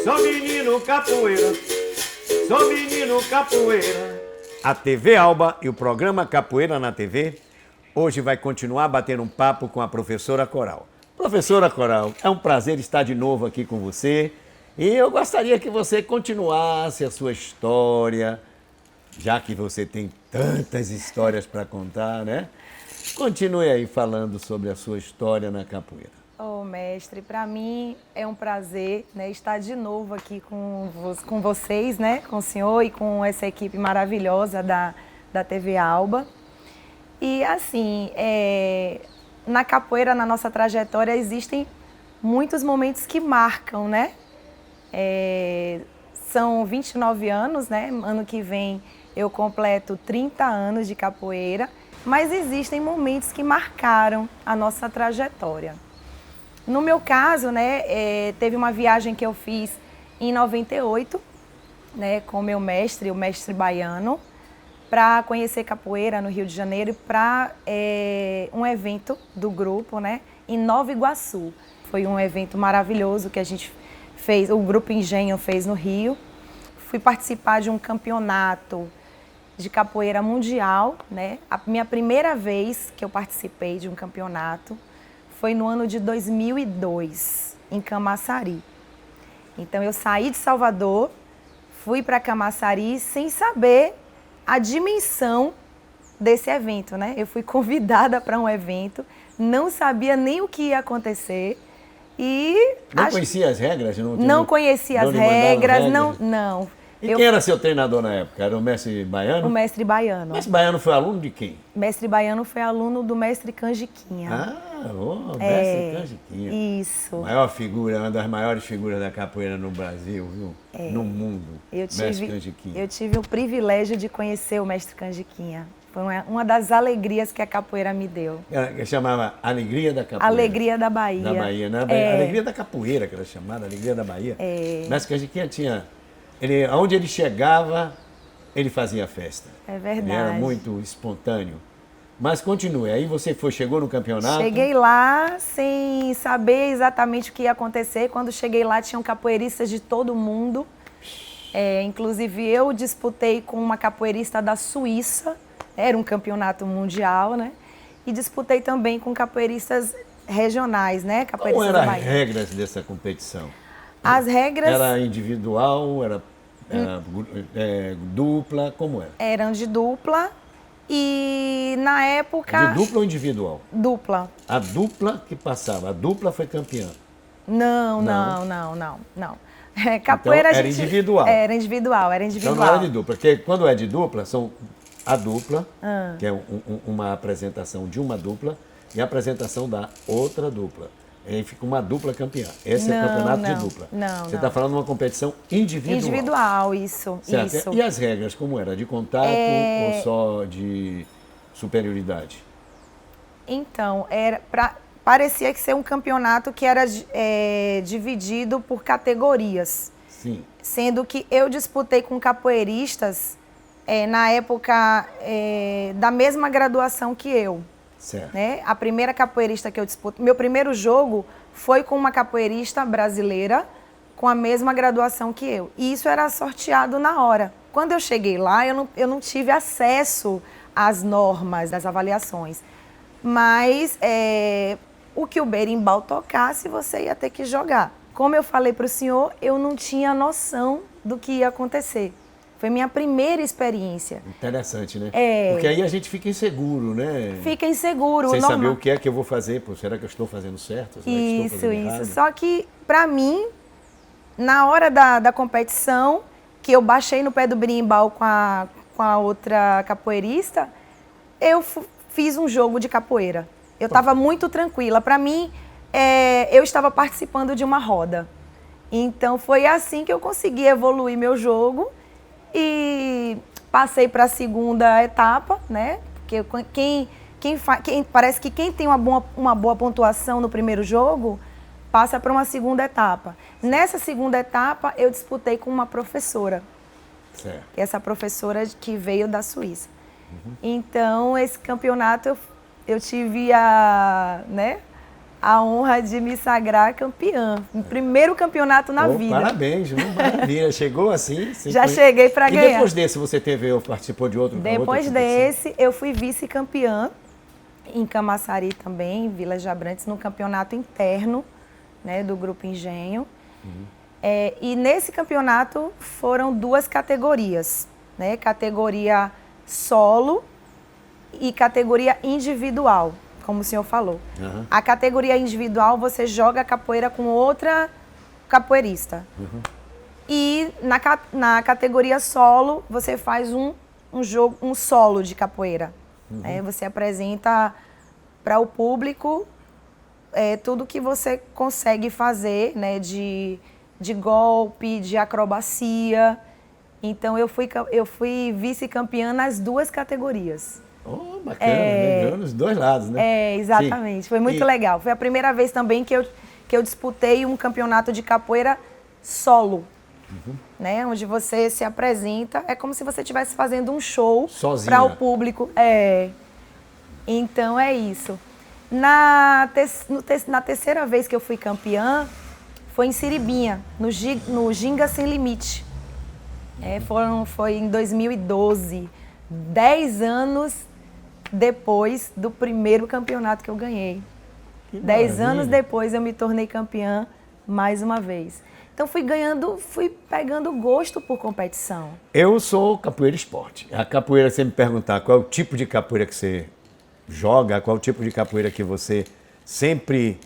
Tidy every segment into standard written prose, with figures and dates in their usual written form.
Sou menino capoeira, sou menino capoeira. A TV Alba e o programa Capoeira na TV hoje vai continuar batendo um papo com a professora Coral. Professora Coral, é um prazer estar de novo aqui com você e eu gostaria que você continuasse a sua história, já que você tem tantas histórias para contar, né? Continue aí falando sobre a sua história na capoeira. Ô, mestre, para mim é um prazer, né, estar de novo aqui com vocês, né, com o senhor e com essa equipe maravilhosa da TV Alba. E assim, na capoeira, na nossa trajetória, existem muitos momentos que marcam, né? São 29 anos, né? Ano que vem eu completo 30 anos de capoeira, mas existem momentos que marcaram a nossa trajetória. No meu caso, né, teve uma viagem que eu fiz em 98, né, com o meu mestre, o mestre baiano, para conhecer capoeira no Rio de Janeiro, para um evento do grupo, né, em Nova Iguaçu. Foi um evento maravilhoso que a gente fez, o Grupo Engenho fez no Rio. Fui participar de um campeonato de capoeira mundial, né? A minha primeira vez que eu participei de um campeonato foi no ano de 2002, em Camaçari. Então eu saí de Salvador, fui para Camaçari sem saber a dimensão desse evento, né? Eu fui convidada para um evento, não sabia nem o que ia acontecer e... Não conhecia as regras? Não conhecia as regras, não. E quem era seu treinador na época? Era o mestre baiano? O mestre baiano. O mestre baiano foi aluno de quem? O mestre baiano foi aluno do mestre Canjiquinha. O mestre Canjiquinha. Isso. Maior figura, uma das maiores figuras da capoeira no Brasil, viu? No mundo. Mestre Canjiquinha. Eu tive o privilégio de conhecer o mestre Canjiquinha. Foi uma das alegrias que a capoeira me deu. Ela chamava Alegria da Capoeira. Alegria da Bahia. Da Bahia, né? Alegria da Capoeira, que era chamada, Alegria da Bahia. O mestre Canjiquinha tinha... Onde ele chegava, ele fazia festa. É verdade. Ele era muito espontâneo. Mas continue, aí você chegou no campeonato? Cheguei lá sem saber exatamente o que ia acontecer. Quando cheguei lá, tinham capoeiristas de todo mundo. Inclusive, eu disputei com uma capoeirista da Suíça. Era um campeonato mundial, né? E disputei também com capoeiristas regionais, né? Como eram as regras dessa competição? As regras... Era individual, era dupla, como era? Eram de dupla e na época... De dupla ou individual? Dupla. A dupla que passava, a dupla foi campeã? Não. Capoeira então, era individual? Era individual. Então não era de dupla, porque quando é de dupla, são a dupla, que é uma apresentação de uma dupla, e a apresentação da outra dupla. Aí fica uma dupla campeã. Esse é o campeonato de dupla. Você está falando de uma competição individual. Individual, isso. E as regras, como era? De contato ou só de superioridade? Então, parecia que ser um campeonato que era dividido por categorias. Sim. Sendo que eu disputei com capoeiristas na época da mesma graduação que eu. Certo. Né? A primeira capoeirista que eu disputei, meu primeiro jogo foi com uma capoeirista brasileira com a mesma graduação que eu. E isso era sorteado na hora. Quando eu cheguei lá, eu não tive acesso às normas das avaliações. Mas o que o berimbau tocasse, você ia ter que jogar. Como eu falei para o senhor, eu não tinha noção do que ia acontecer. Foi minha primeira experiência. Interessante, né? Porque aí a gente fica inseguro, né? Fica inseguro. Sem saber o que é que eu vou fazer. Pô, será que eu estou fazendo certo? Será que estou fazendo errado? Só que, para mim, na hora da competição, que eu baixei no pé do berimbau com a outra capoeirista, eu fiz um jogo de capoeira. Eu estava muito tranquila. Para mim, eu estava participando de uma roda. Então, foi assim que eu consegui evoluir meu jogo. E passei para a segunda etapa, né? Porque parece que quem tem uma boa pontuação no primeiro jogo passa para uma segunda etapa. Nessa segunda etapa, eu disputei com uma professora. Certo. Essa professora que veio da Suíça. Então, esse campeonato eu tive a honra de me sagrar campeã. O primeiro campeonato na vida. Parabéns, maravilha. Chegou assim? Já cheguei para ganhar. E depois desse você participou de outro? Depois desse, eu fui vice-campeã em Camaçari também, Vila de Abrantes, no campeonato interno, né, do Grupo Engenho. E nesse campeonato foram 2 categorias, né? Categoria solo e categoria individual, como o senhor falou. A categoria individual você joga capoeira com outra capoeirista. E na categoria solo você faz um solo de capoeira. Né? Você apresenta para o público tudo que você consegue fazer, né? De golpe, de acrobacia. Então eu fui vice-campeã nas 2 categorias. Oh, bacana, ganhou nos 2 lados, né? Exatamente. Sim. Foi muito legal. Foi a primeira vez também que eu disputei um campeonato de capoeira solo. Né? Onde você se apresenta, é como se você estivesse fazendo um show para o público. Então é isso. Na terceira vez que eu fui campeã, foi em Siribinha, no Ginga Sem Limite. Foi em 2012, 10 anos depois do primeiro campeonato que eu ganhei. 10 anos depois eu me tornei campeã mais uma vez. Então fui pegando gosto por competição. Eu sou capoeira esporte. A capoeira, você me perguntar qual é o tipo de capoeira que você joga, qual é o tipo de capoeira que você sempre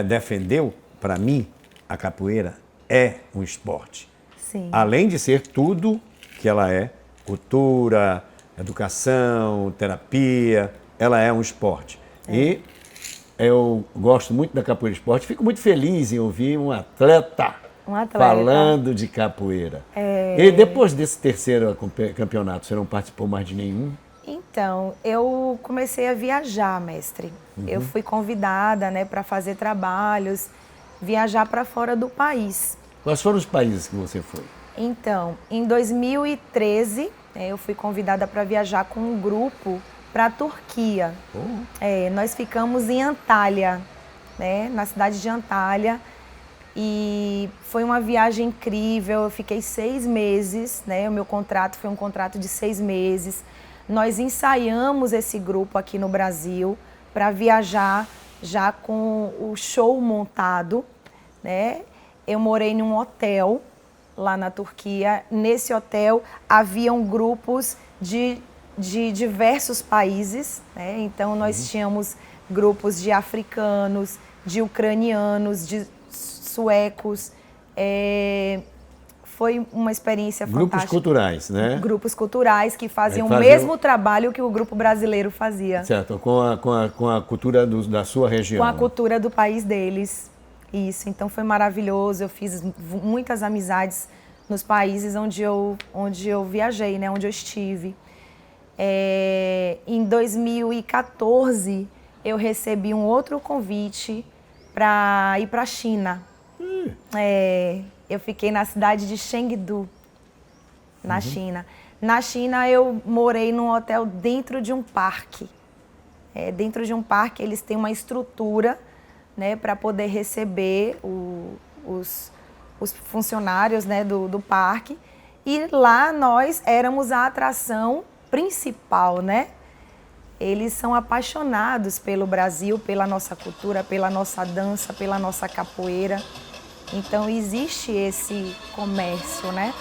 defendeu, para mim, a capoeira é um esporte. Sim. Além de ser tudo que ela é, cultura, educação, terapia, ela é um esporte. E eu gosto muito da capoeira esporte, fico muito feliz em ouvir um atleta falando de capoeira. E depois desse terceiro campeonato, você não participou mais de nenhum? Então, eu comecei a viajar, mestre. Eu fui convidada, né, para fazer trabalhos, viajar para fora do país. Quais foram os países que você foi? Então, em 2013, eu fui convidada para viajar com um grupo para a Turquia. Nós ficamos em Antalya, né, na cidade de Antalya. E foi uma viagem incrível, eu fiquei 6 meses, né? O meu contrato foi um contrato de 6 meses. Nós ensaiamos esse grupo aqui no Brasil para viajar já com o show montado, né? Eu morei num hotel lá na Turquia. Nesse hotel haviam grupos de diversos países, né? Então nós tínhamos grupos de africanos, de ucranianos, de suecos. Foi uma experiência fantástica. Grupos culturais, né? Grupos culturais que faziam o mesmo trabalho que o grupo brasileiro fazia. Certo, com a cultura da sua região. Com a cultura do país deles. Isso, então foi maravilhoso. Eu fiz muitas amizades nos países onde eu viajei, né? Onde eu estive. Em 2014, eu recebi um outro convite para ir para a China. Eu fiquei na cidade de Chengdu, na China. Na China, eu morei num hotel dentro de um parque. Dentro de um parque, eles têm uma estrutura, né, para poder receber os funcionários, né, do parque. E lá nós éramos a atração principal, né? Eles são apaixonados pelo Brasil, pela nossa cultura, pela nossa dança, pela nossa capoeira. Então existe esse comércio, né?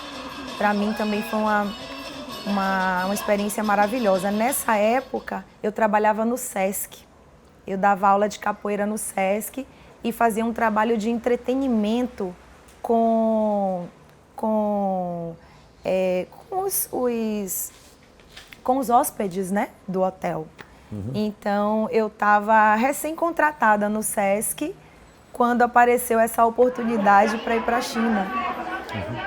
Para mim também foi uma experiência maravilhosa. Nessa época eu trabalhava no Sesc. Eu dava aula de capoeira no Sesc e fazia um trabalho de entretenimento com os hóspedes, né, do hotel. Então eu estava recém-contratada no Sesc quando apareceu essa oportunidade para ir para a China.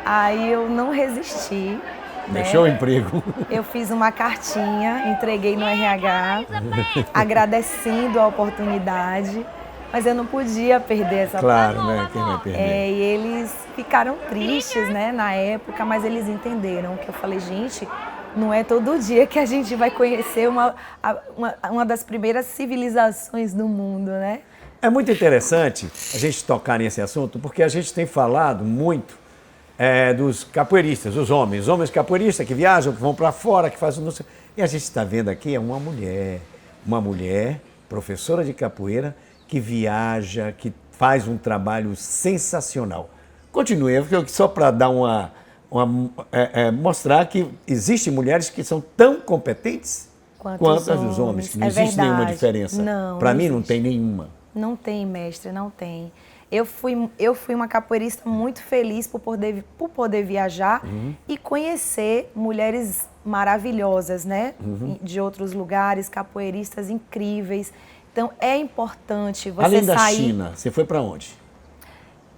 Aí eu não resisti. Deixou o emprego. Eu fiz uma cartinha, entreguei no RH, agradecendo a oportunidade, mas eu não podia perder essa oportunidade. Claro, né? Quem vai perder? E eles ficaram tristes, né, na época, mas eles entenderam que eu falei, gente, não é todo dia que a gente vai conhecer uma das primeiras civilizações do mundo, né? É muito interessante a gente tocar nesse assunto, porque a gente tem falado muito dos capoeiristas, os homens capoeiristas que viajam, que vão para fora, que fazem... E a gente está vendo aqui uma mulher, professora de capoeira, que viaja, que faz um trabalho sensacional. Continue, só para dar mostrar que existem mulheres que são tão competentes quanto as dos homens. Não existe nenhuma diferença. Para mim, não tem nenhuma. Não tem, mestre, não tem. Eu fui uma capoeirista muito feliz por poder viajar e conhecer mulheres maravilhosas, né? De outros lugares, capoeiristas incríveis. Então, é importante você sair... Além da sair... China, você foi para onde?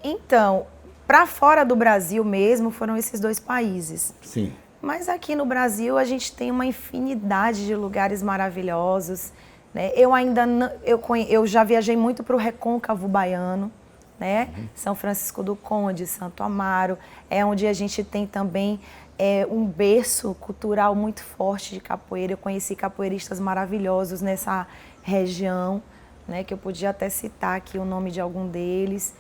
Então, para fora do Brasil mesmo, foram esses 2 países. Sim. Mas aqui no Brasil, a gente tem uma infinidade de lugares maravilhosos, né? Eu já viajei muito para o Recôncavo Baiano, né? São Francisco do Conde, Santo Amaro, é onde a gente tem também um berço cultural muito forte de capoeira. Eu conheci capoeiristas maravilhosos nessa região, né? Que eu podia até citar aqui o nome de algum deles,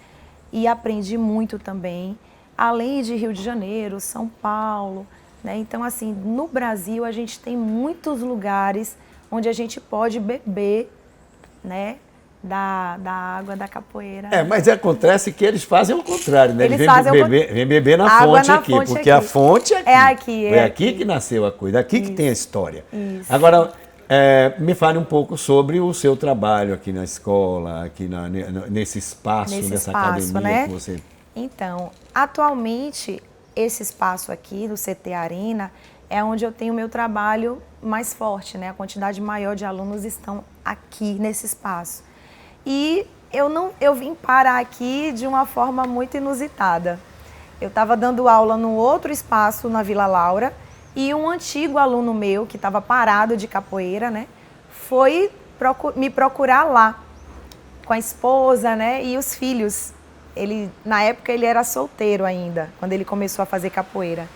e aprendi muito também, além de Rio de Janeiro, São Paulo, né? Então, assim, no Brasil a gente tem muitos lugares onde a gente pode beber, né? Da água da capoeira. Mas acontece que eles fazem o contrário, né? Eles vêm beber na água fonte aqui, porque a fonte é aqui. É aqui. Foi aqui que nasceu a coisa, aqui que tem a história. Isso. Agora, me fale um pouco sobre o seu trabalho aqui na escola, aqui nesse espaço, nessa academia, né? Que você... Então, atualmente, esse espaço aqui do CT Arena é onde eu tenho o meu trabalho mais forte, né? A quantidade maior de alunos estão aqui nesse espaço. E eu vim parar aqui de uma forma muito inusitada. Eu estava dando aula no outro espaço, na Vila Laura, e um antigo aluno meu, que estava parado de capoeira, né, foi me procurar lá, com a esposa, né, e os filhos. Na época ele era solteiro ainda, quando ele começou a fazer capoeira.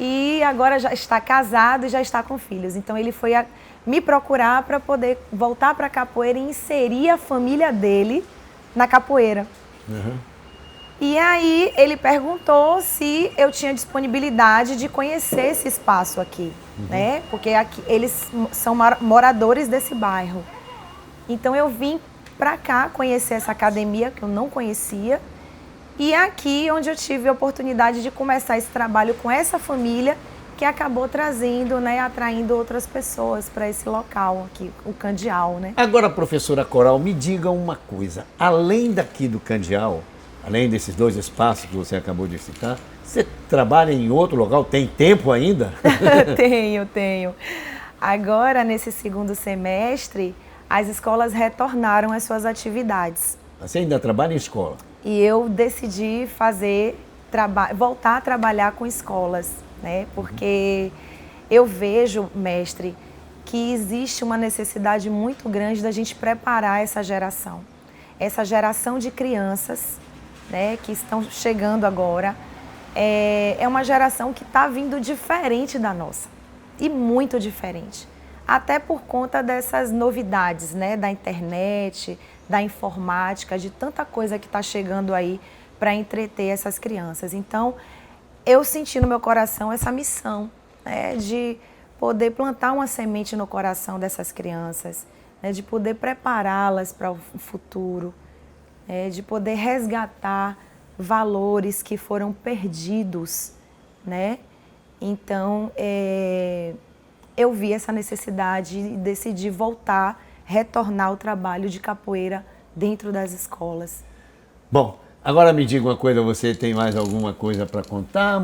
E agora já está casado e já está com filhos. Então ele foi me procurar para poder voltar para a capoeira e inserir a família dele na capoeira. E aí ele perguntou se eu tinha disponibilidade de conhecer esse espaço aqui, né? Porque aqui, eles são moradores desse bairro. Então eu vim para cá conhecer essa academia que eu não conhecia. E aqui onde eu tive a oportunidade de começar esse trabalho com essa família que acabou trazendo, né, atraindo outras pessoas para esse local aqui, o Candial, né? Agora, professora Coral, me diga uma coisa. Além daqui do Candial, além desses 2 espaços que você acabou de citar, você trabalha em outro local? Tem tempo ainda? Tenho. Agora, nesse 2º semestre, as escolas retornaram às suas atividades. Você ainda trabalha em escola? E eu decidi voltar a trabalhar com escolas, né? Porque eu vejo, mestre, que existe uma necessidade muito grande da gente preparar essa geração de crianças, né, que estão chegando agora. É uma geração que está vindo diferente da nossa, e muito diferente. Até por conta dessas novidades, né, da internet, da informática, de tanta coisa que está chegando aí para entreter essas crianças. Então, eu senti no meu coração essa missão, né, de poder plantar uma semente no coração dessas crianças, né, de poder prepará-las para o futuro, de poder resgatar valores que foram perdidos, né? Então, eu vi essa necessidade e decidi retornar ao trabalho de capoeira dentro das escolas. Bom, agora me diga uma coisa, você tem mais alguma coisa para contar?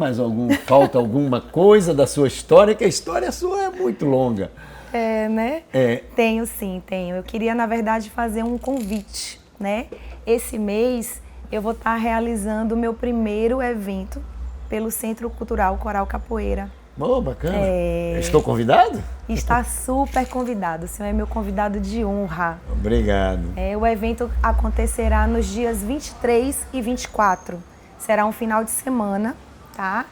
Falta alguma coisa da sua história? Que a história sua é muito longa. Né? Tenho sim, tenho. Eu queria, na verdade, fazer um convite, né? Esse mês eu vou estar realizando o meu primeiro evento pelo Centro Cultural Coral Capoeira. Oh, bacana. Estou convidado? Está super convidado. O senhor é meu convidado de honra. Obrigado. O evento acontecerá nos dias 23 e 24. Será um final de semana, tá?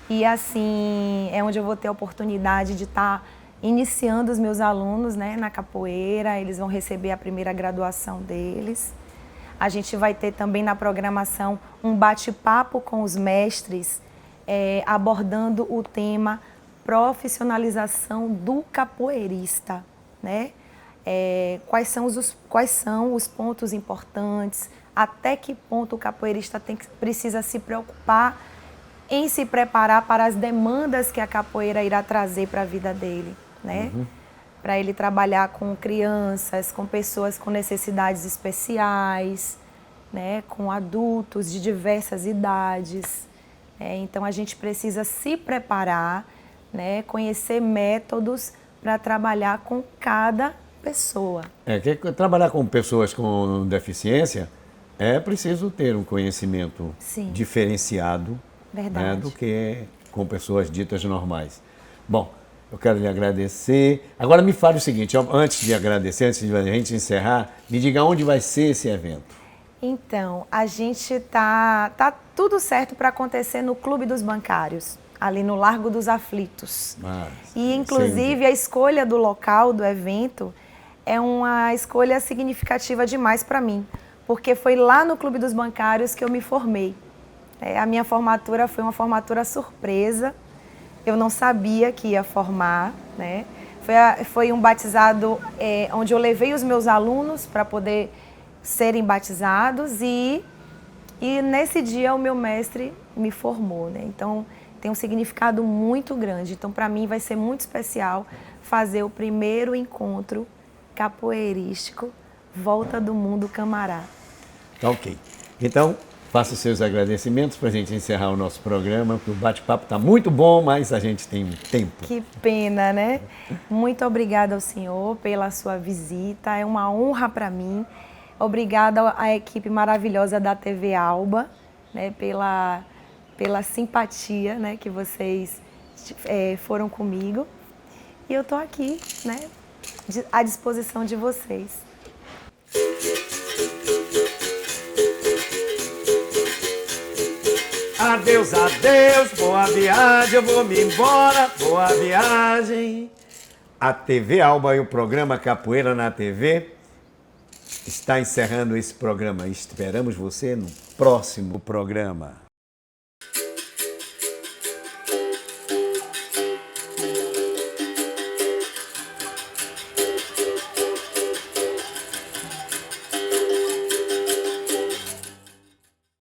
E assim, é onde eu vou ter a oportunidade de estar iniciando os meus alunos, né, na capoeira. Eles vão receber a primeira graduação deles, A gente vai ter também na programação um bate-papo com os mestres, abordando o tema profissionalização do capoeirista, né? Quais são os pontos importantes, até que ponto o capoeirista precisa se preocupar em se preparar para as demandas que a capoeira irá trazer para a vida dele, né? Para ele trabalhar com crianças, com pessoas com necessidades especiais, né? Com adultos de diversas idades. Então a gente precisa se preparar, né? Conhecer métodos para trabalhar com cada pessoa. Trabalhar com pessoas com deficiência é preciso ter um conhecimento diferenciado, né, do que com pessoas ditas normais. Bom, eu quero lhe agradecer. Agora me fale o seguinte, antes de agradecer, antes de a gente encerrar, me diga onde vai ser esse evento. Então, a gente tá tudo certo para acontecer no Clube dos Bancários, ali no Largo dos Aflitos. E, inclusive, a escolha do local do evento é uma escolha significativa demais para mim, porque foi lá no Clube dos Bancários que eu me formei. A minha formatura foi uma formatura surpresa, eu não sabia que ia formar, né? Foi um batizado onde eu levei os meus alunos para poder serem batizados e nesse dia o meu mestre me formou, né? Então tem um significado muito grande. Então para mim vai ser muito especial fazer o primeiro encontro capoeirístico Volta do Mundo Camará. Ok. Então faça os seus agradecimentos para a gente encerrar o nosso programa, porque o bate-papo está muito bom, mas a gente tem um tempo. Que pena, né? Muito obrigada ao senhor pela sua visita, é uma honra para mim. Obrigada à equipe maravilhosa da TV Alba, né, pela simpatia, né, que vocês foram comigo. E eu estou aqui, né, à disposição de vocês. Adeus, adeus, boa viagem, eu vou me embora, boa viagem. A TV Alba e o programa Capoeira na TV está encerrando esse programa. Esperamos você no próximo programa.